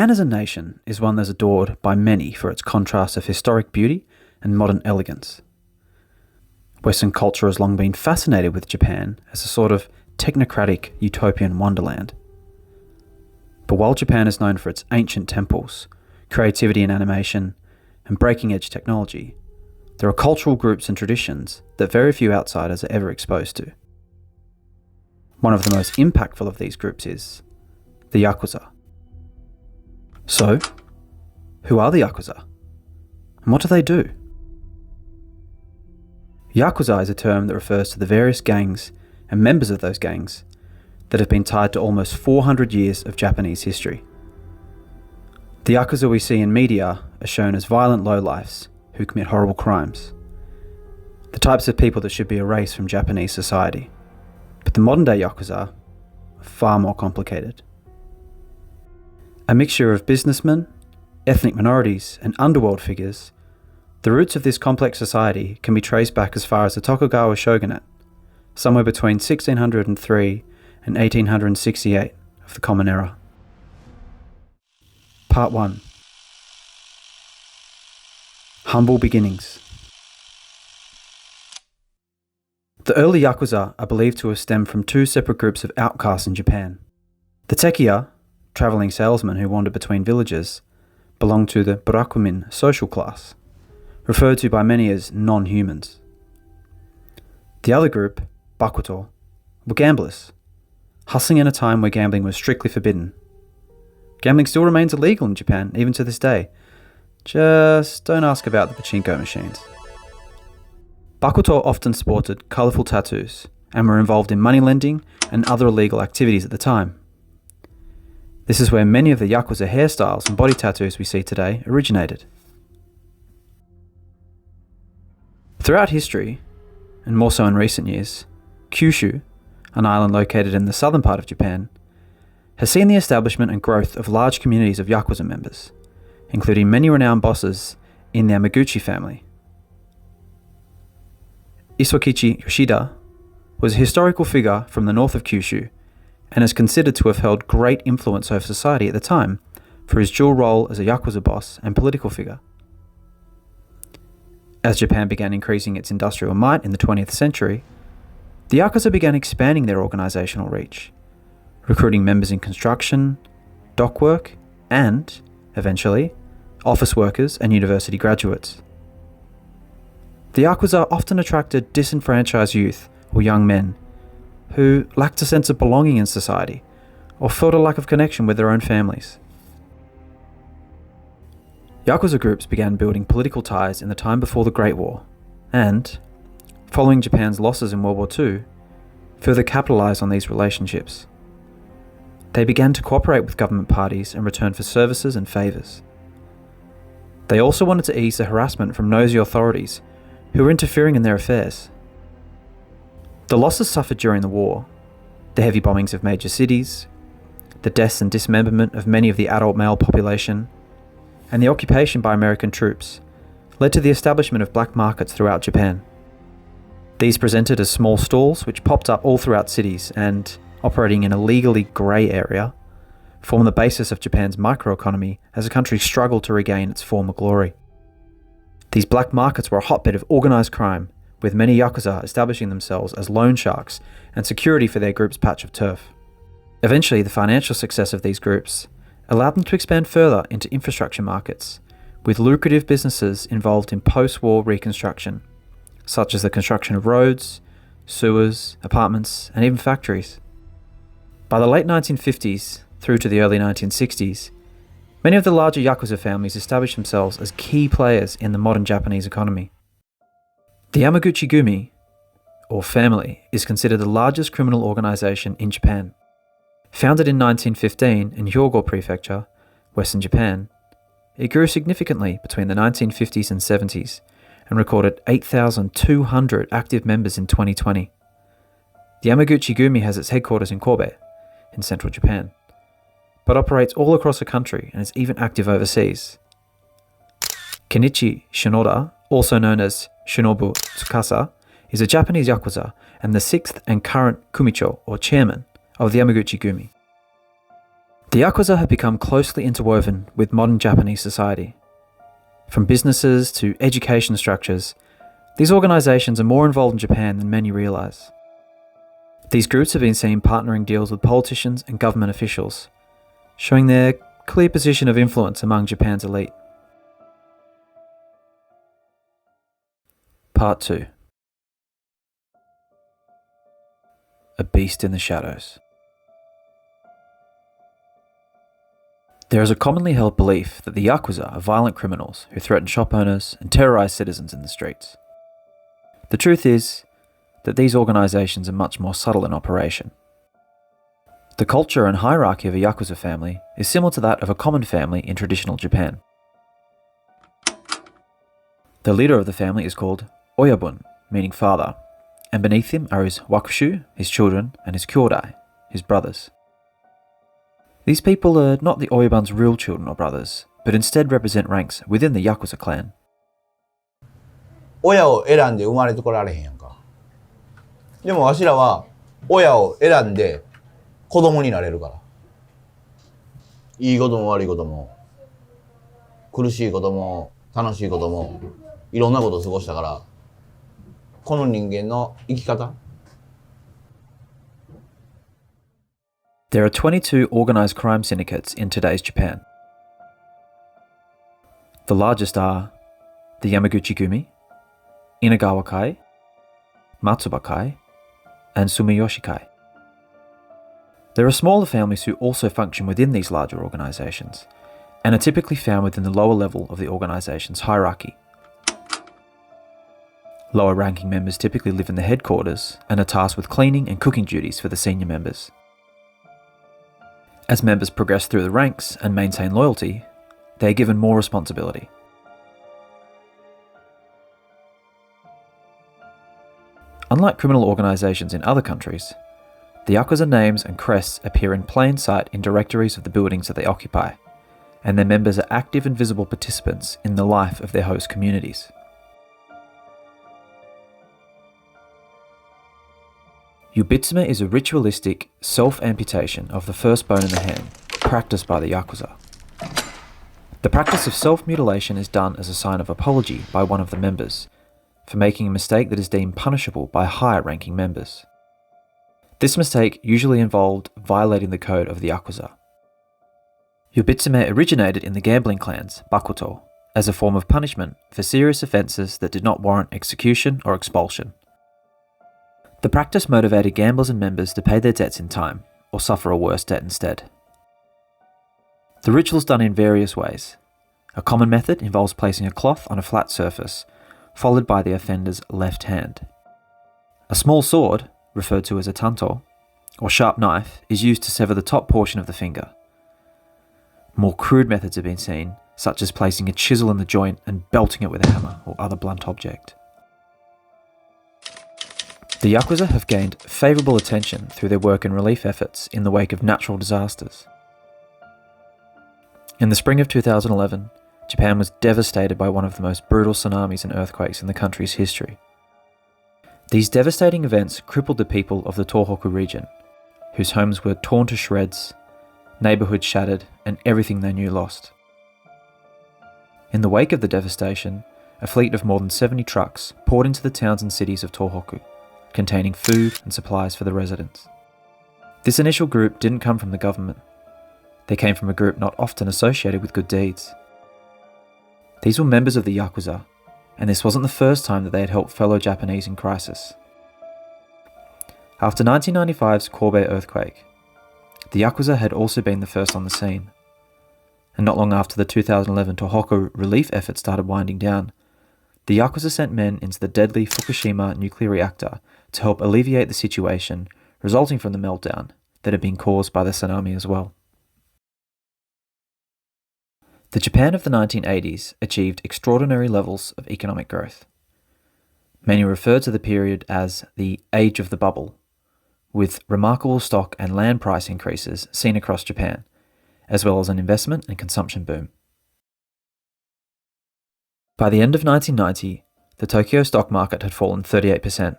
Japan as a nation is one that's adored by many for its contrast of historic beauty and modern elegance. Western culture has long been fascinated with Japan as a sort of technocratic utopian wonderland. But while Japan is known for its ancient temples, creativity in animation, and breaking-edge technology, there are cultural groups and traditions that very few outsiders are ever exposed to. One of the most impactful of these groups is the Yakuza. So, who are the Yakuza? And what do they do? Yakuza is a term that refers to the various gangs and members of those gangs that have been tied to almost 400 years of Japanese history. The Yakuza we see in media are shown as violent lowlifes who commit horrible crimes, the types of people that should be erased from Japanese society. But the modern-day Yakuza are far more complicated. A mixture of businessmen, ethnic minorities, and underworld figures, the roots of this complex society can be traced back as far as the Tokugawa shogunate, somewhere between 1603 and 1868 of the Common Era. Part 1. Humble beginnings. The early Yakuza are believed to have stemmed from two separate groups of outcasts in Japan. The Tekiya, travelling salesmen who wandered between villages, belonged to the Burakumin social class, referred to by many as non-humans. The other group, Bakuto, were gamblers, hustling in a time where gambling was strictly forbidden. Gambling still remains illegal in Japan, even to this day. Just don't ask about the pachinko machines. Bakuto often sported colourful tattoos and were involved in money lending and other illegal activities at the time. This is where many of the Yakuza hairstyles and body tattoos we see today originated. Throughout history, and more so in recent years, Kyushu, an island located in the southern part of Japan, has seen the establishment and growth of large communities of Yakuza members, including many renowned bosses in the Yamaguchi family. Isokichi Yoshida was a historical figure from the north of Kyushu and is considered to have held great influence over society at the time for his dual role as a Yakuza boss and political figure. As Japan began increasing its industrial might in the 20th century, the Yakuza began expanding their organisational reach, recruiting members in construction, dock work, and, eventually, office workers and university graduates. The Yakuza often attracted disenfranchised youth or young men who lacked a sense of belonging in society or felt a lack of connection with their own families. Yakuza groups began building political ties in the time before the Great War and, following Japan's losses in World War II, further capitalised on these relationships. They began to cooperate with government parties in return for services and favours. They also wanted to ease the harassment from nosy authorities who were interfering in their affairs. The losses suffered during the war, the heavy bombings of major cities, the deaths and dismemberment of many of the adult male population, and the occupation by American troops led to the establishment of black markets throughout Japan. These presented as small stalls which popped up all throughout cities and, operating in a legally grey area, form the basis of Japan's microeconomy as the country struggled to regain its former glory. These black markets were a hotbed of organised crime, with many Yakuza establishing themselves as loan sharks and security for their group's patch of turf. Eventually, the financial success of these groups allowed them to expand further into infrastructure markets, with lucrative businesses involved in post-war reconstruction, such as the construction of roads, sewers, apartments, and even factories. By the late 1950s through to the early 1960s, many of the larger Yakuza families established themselves as key players in the modern Japanese economy. The Yamaguchi-gumi, or family, is considered the largest criminal organisation in Japan. Founded in 1915 in Hyogo Prefecture, Western Japan, it grew significantly between the 1950s and 70s and recorded 8,200 active members in 2020. The Yamaguchi-gumi has its headquarters in Kobe, in central Japan, but operates all across the country and is even active overseas. Kenichi Shinoda, also known as Shinobu Tsukasa, is a Japanese Yakuza and the 6th and current Kumicho, or chairman, of the Yamaguchi-gumi. The Yakuza have become closely interwoven with modern Japanese society. From businesses to education structures, these organisations are more involved in Japan than many realise. These groups have been seen partnering deals with politicians and government officials, showing their clear position of influence among Japan's elite. Part 2. A beast in the shadows. There is a commonly held belief that the Yakuza are violent criminals who threaten shop owners and terrorise citizens in the streets. The truth is that these organisations are much more subtle in operation. The culture and hierarchy of a Yakuza family is similar to that of a common family in traditional Japan. The leader of the family is called Oyabun, meaning father, and beneath him are his wakushu, his children, and his kyōdai, his brothers. These people are not the Oyabun's real children or brothers, but instead represent ranks within the Yakuza clan. 親を選んで生まれてこられへんやんか。でもわしらは親を選んで子供になれるから。いいことも悪いことも、苦しいことも楽しいことも、いろんなことを過ごしたから、この人間の生き方。There are 22 organised crime syndicates in today's Japan. The largest are the Yamaguchi-gumi, Inagawa-kai, Matsuba-kai, and Sumiyoshi-kai. There are smaller families who also function within these larger organisations, and are typically found within the lower level of the organisation's hierarchy. Lower-ranking members typically live in the headquarters and are tasked with cleaning and cooking duties for the senior members. As members progress through the ranks and maintain loyalty, they are given more responsibility. Unlike criminal organisations in other countries, the Yakuza names and crests appear in plain sight in directories of the buildings that they occupy, and their members are active and visible participants in the life of their host communities. Yubitsume is a ritualistic self-amputation of the first bone in the hand, practiced by the Yakuza. The practice of self-mutilation is done as a sign of apology by one of the members, for making a mistake that is deemed punishable by higher-ranking members. This mistake usually involved violating the code of the Yakuza. Yubitsume originated in the gambling clans, Bakuto, as a form of punishment for serious offences that did not warrant execution or expulsion. The practice motivated gamblers and members to pay their debts in time, or suffer a worse debt instead. The ritual is done in various ways. A common method involves placing a cloth on a flat surface, followed by the offender's left hand. A small sword, referred to as a tanto, or sharp knife, is used to sever the top portion of the finger. More crude methods have been seen, such as placing a chisel in the joint and belting it with a hammer or other blunt object. The Yakuza have gained favourable attention through their work and relief efforts in the wake of natural disasters. In the spring of 2011, Japan was devastated by one of the most brutal tsunamis and earthquakes in the country's history. These devastating events crippled the people of the Tohoku region, whose homes were torn to shreds, neighbourhoods shattered, and everything they knew lost. In the wake of the devastation, a fleet of more than 70 trucks poured into the towns and cities of Tohoku, containing food and supplies for the residents. This initial group didn't come from the government. They came from a group not often associated with good deeds. These were members of the Yakuza, and this wasn't the first time that they had helped fellow Japanese in crisis. After 1995's Kobe earthquake, the Yakuza had also been the first on the scene. And not long after the 2011 Tohoku relief effort started winding down, the Yakuza sent men into the deadly Fukushima nuclear reactor to help alleviate the situation resulting from the meltdown that had been caused by the tsunami as well. The Japan of the 1980s achieved extraordinary levels of economic growth. Many refer to the period as the Age of the Bubble, with remarkable stock and land price increases seen across Japan, as well as an investment and consumption boom. By the end of 1990, the Tokyo stock market had fallen 38%,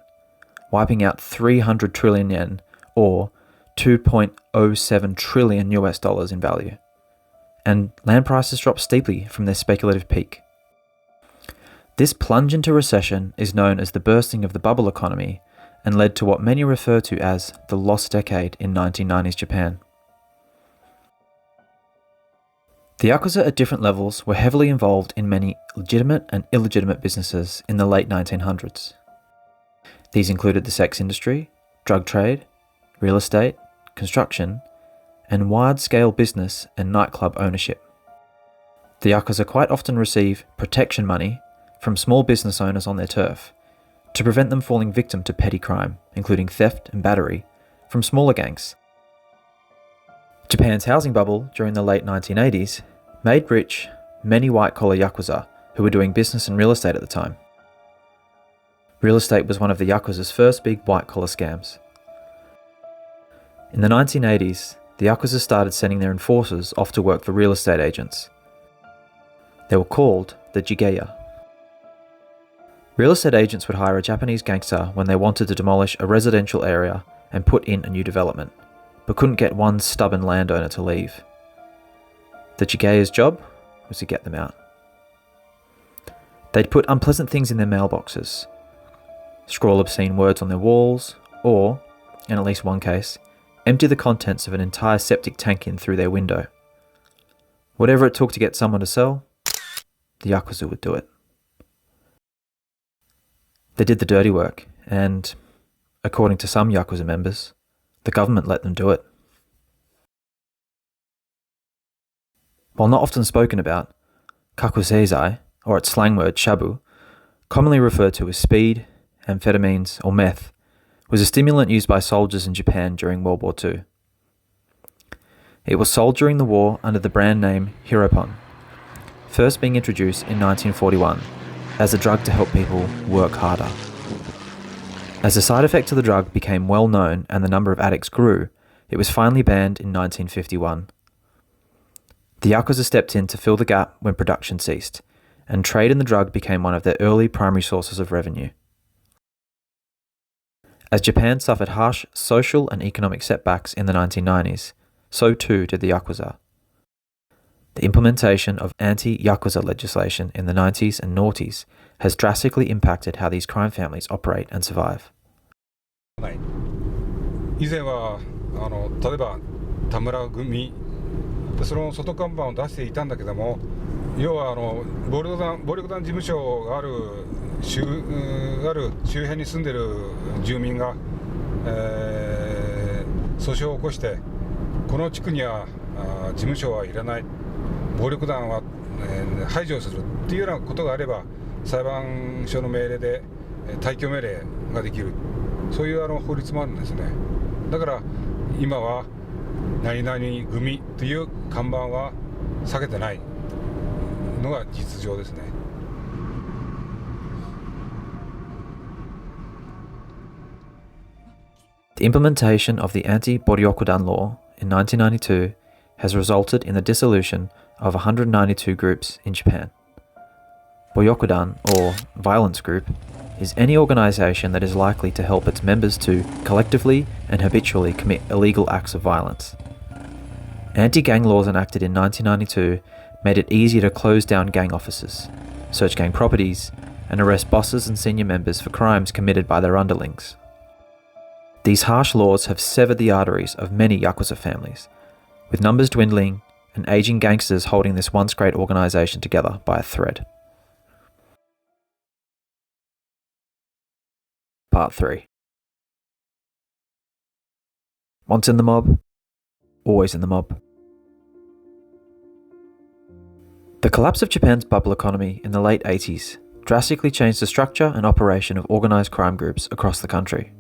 wiping out 300 trillion yen, or $2.07 trillion US dollars in value, and land prices dropped steeply from their speculative peak. This plunge into recession is known as the bursting of the bubble economy and led to what many refer to as the lost decade in 1990s Japan. The Yakuza at different levels were heavily involved in many legitimate and illegitimate businesses in the late 1900s. These included the sex industry, drug trade, real estate, construction, and wide-scale business and nightclub ownership. The Yakuza quite often receive protection money from small business owners on their turf to prevent them falling victim to petty crime, including theft and battery, from smaller gangs. Japan's housing bubble during the late 1980s made rich many white-collar Yakuza who were doing business in real estate at the time. Real estate was one of the Yakuza's first big white-collar scams. In the 1980s, the Yakuza started sending their enforcers off to work for real estate agents. They were called the Jigeya. Real estate agents would hire a Japanese gangster when they wanted to demolish a residential area and put in a new development, but couldn't get one stubborn landowner to leave. The Jigeya's job was to get them out. They'd put unpleasant things in their mailboxes, scrawl obscene words on their walls, or, in at least one case, empty the contents of an entire septic tank in through their window. Whatever it took to get someone to sell, the Yakuza would do it. They did the dirty work, and, according to some Yakuza members, the government let them do it. While not often spoken about, kakuseizai, or its slang word shabu, commonly referred to as speed, amphetamines, or meth, was a stimulant used by soldiers in Japan during World War II. It was sold during the war under the brand name Hiropon, first being introduced in 1941 as a drug to help people work harder. As the side effect of the drug became well known and the number of addicts grew, it was finally banned in 1951. The Yakuza stepped in to fill the gap when production ceased, and trade in the drug became one of their early primary sources of revenue. As Japan suffered harsh social and economic setbacks in the 1990s, so too did the Yakuza. The implementation of anti-Yakuza legislation in the 90s and noughties has drastically impacted how these crime families operate and survive. 以前は例えば田村組その外看板を出していたんだけども、要は暴力団事務所がある周辺に住んでる住民が、訴訟を起こしてこの地区には事務所はいらない、暴力団は、排除するっていうようなことがあれば裁判所の命令で退去命令ができる、そういう法律もあるんですね。だから今は何々組という看板は避けてないのが実情ですね。The implementation of the anti-Boryokudan law in 1992 has resulted in the dissolution of 192 groups in Japan. Boryokudan, or violence group, is any organization that is likely to help its members to collectively and habitually commit illegal acts of violence. Anti-gang laws enacted in 1992 made it easier to close down gang offices, search gang properties, and arrest bosses and senior members for crimes committed by their underlings. These harsh laws have severed the arteries of many Yakuza families, with numbers dwindling and aging gangsters holding this once great organization together by a thread. Part 3. Once in the mob, always in the mob. The collapse of Japan's bubble economy in the late 80s drastically changed the structure and operation of organised crime groups across the country.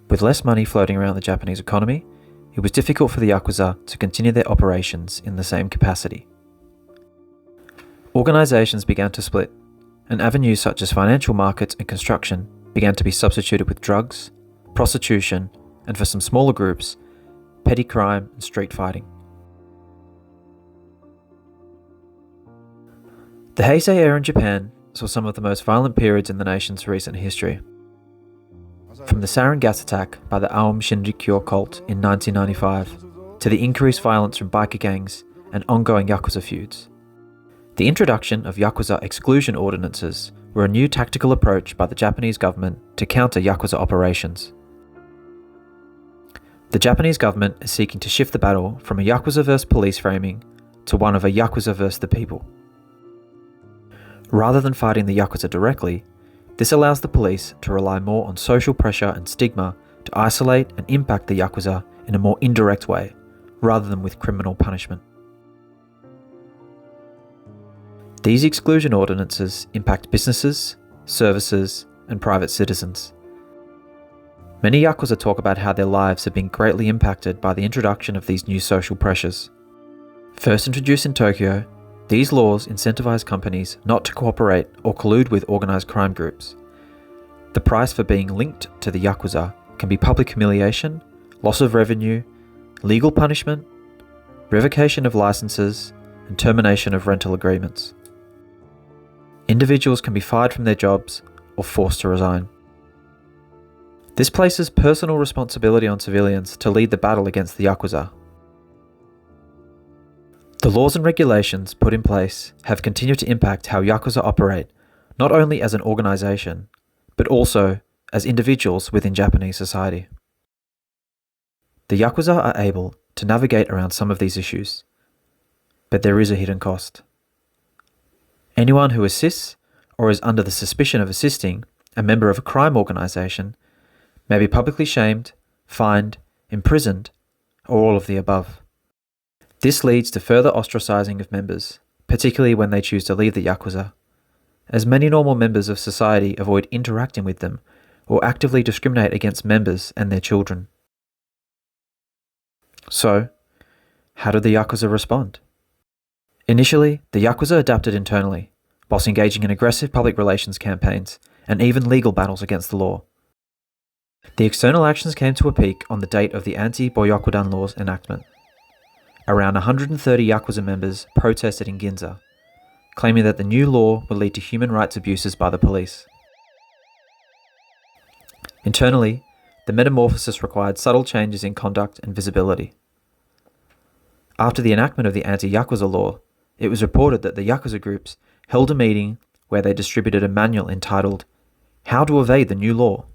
With less money floating around the Japanese economy, it was difficult for the Yakuza to continue their operations in the same capacity. Organisations began to split, and avenues such as financial markets and construction began to be substituted with drugs, prostitution, and for some smaller groups, petty crime and street fighting. The Heisei era in Japan saw some of the most violent periods in the nation's recent history. From the sarin gas attack by the Aum Shinrikyo cult in 1995 to the increased violence from biker gangs and ongoing Yakuza feuds. The introduction of Yakuza exclusion ordinances were a new tactical approach by the Japanese government to counter Yakuza operations. The Japanese government is seeking to shift the battle from a Yakuza vs police framing to one of a Yakuza vs the people. Rather than fighting the Yakuza directly, this allows the police to rely more on social pressure and stigma to isolate and impact the Yakuza in a more indirect way, rather than with criminal punishment. These exclusion ordinances impact businesses, services, and private citizens. Many Yakuza talk about how their lives have been greatly impacted by the introduction of these new social pressures. First introduced in Tokyo, these laws incentivize companies not to cooperate or collude with organized crime groups. The price for being linked to the Yakuza can be public humiliation, loss of revenue, legal punishment, revocation of licenses, and termination of rental agreements. Individuals can be fired from their jobs or forced to resign. This places personal responsibility on civilians to lead the battle against the Yakuza. The laws and regulations put in place have continued to impact how Yakuza operate, not only as an organization, but also as individuals within Japanese society. The Yakuza are able to navigate around some of these issues, but there is a hidden cost. Anyone who assists or is under the suspicion of assisting a member of a crime organization may be publicly shamed, fined, imprisoned, or all of the above. This leads to further ostracizing of members, particularly when they choose to leave the Yakuza, as many normal members of society avoid interacting with them or actively discriminate against members and their children. So, how did the Yakuza respond? Initially, the Yakuza adapted internally, whilst engaging in aggressive public relations campaigns and even legal battles against the law. The external actions came to a peak on the date of the anti-Boyakudan law's enactment. Around 130 Yakuza members protested in Ginza, claiming that the new law would lead to human rights abuses by the police. Internally, the metamorphosis required subtle changes in conduct and visibility. After the enactment of the anti-Yakuza law, it was reported that the Yakuza groups held a meeting where they distributed a manual entitled "How to Evade the New Law."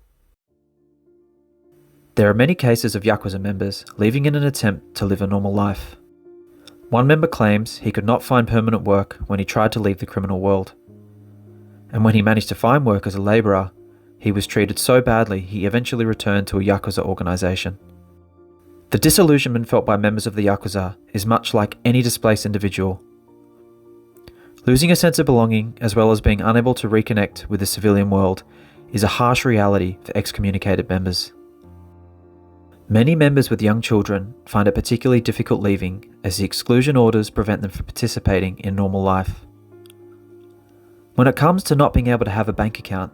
There are many cases of Yakuza members leaving in an attempt to live a normal life. One member claims he could not find permanent work when he tried to leave the criminal world. And when he managed to find work as a labourer, he was treated so badly he eventually returned to a Yakuza organisation. The disillusionment felt by members of the Yakuza is much like any displaced individual. Losing a sense of belonging, as well as being unable to reconnect with the civilian world, is a harsh reality for excommunicated members. Many members with young children find it particularly difficult leaving, as the exclusion orders prevent them from participating in normal life. When it comes to not being able to have a bank account,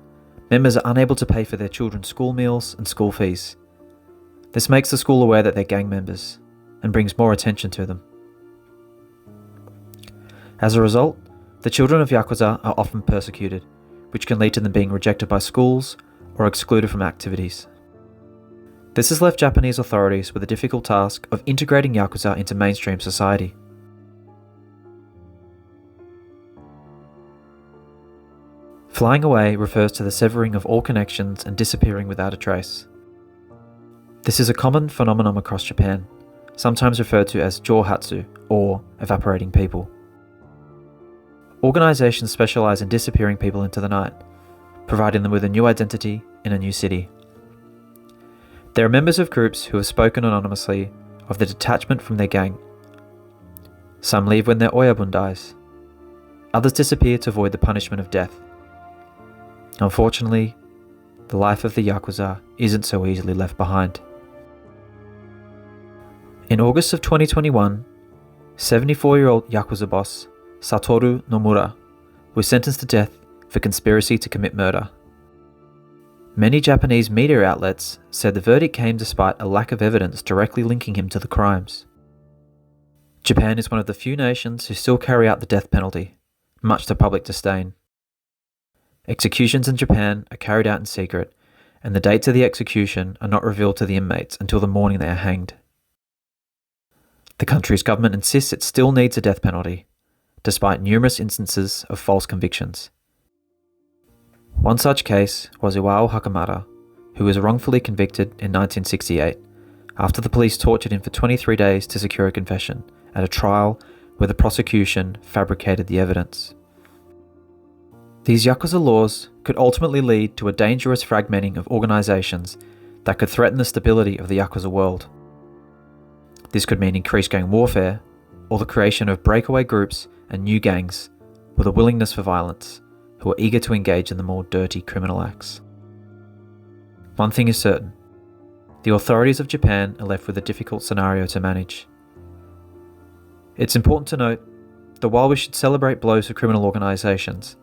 members are unable to pay for their children's school meals and school fees. This makes the school aware that they're gang members, and brings more attention to them. As a result, the children of Yakuza are often persecuted, which can lead to them being rejected by schools or excluded from activities. This has left Japanese authorities with the difficult task of integrating Yakuza into mainstream society. Flying away refers to the severing of all connections and disappearing without a trace. This is a common phenomenon across Japan, sometimes referred to as johatsu, or evaporating people. Organizations specialize in disappearing people into the night, providing them with a new identity in a new city. There are members of groups who have spoken anonymously of the detachment from their gang. Some leave when their oyabun dies. Others disappear to avoid the punishment of death. Unfortunately, the life of the Yakuza isn't so easily left behind. In August of 2021, 74-year-old Yakuza boss Satoru Nomura was sentenced to death for conspiracy to commit murder. Many Japanese media outlets said the verdict came despite a lack of evidence directly linking him to the crimes. Japan is one of the few nations who still carry out the death penalty, much to public disdain. Executions in Japan are carried out in secret, and the dates of the execution are not revealed to the inmates until the morning they are hanged. The country's government insists it still needs a death penalty, despite numerous instances of false convictions. One such case was Iwao Hakamata, who was wrongfully convicted in 1968 after the police tortured him for 23 days to secure a confession at a trial where the prosecution fabricated the evidence. These Yakuza laws could ultimately lead to a dangerous fragmenting of organisations that could threaten the stability of the Yakuza world. This could mean increased gang warfare, or the creation of breakaway groups and new gangs with a willingness for violence, who are eager to engage in the more dirty criminal acts. One thing is certain: the authorities of Japan are left with a difficult scenario to manage. It's important to note that while we should celebrate blows for criminal organisations,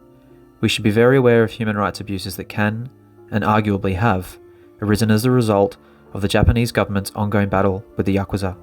we should be very aware of human rights abuses that can, and arguably have, arisen as a result of the Japanese government's ongoing battle with the Yakuza.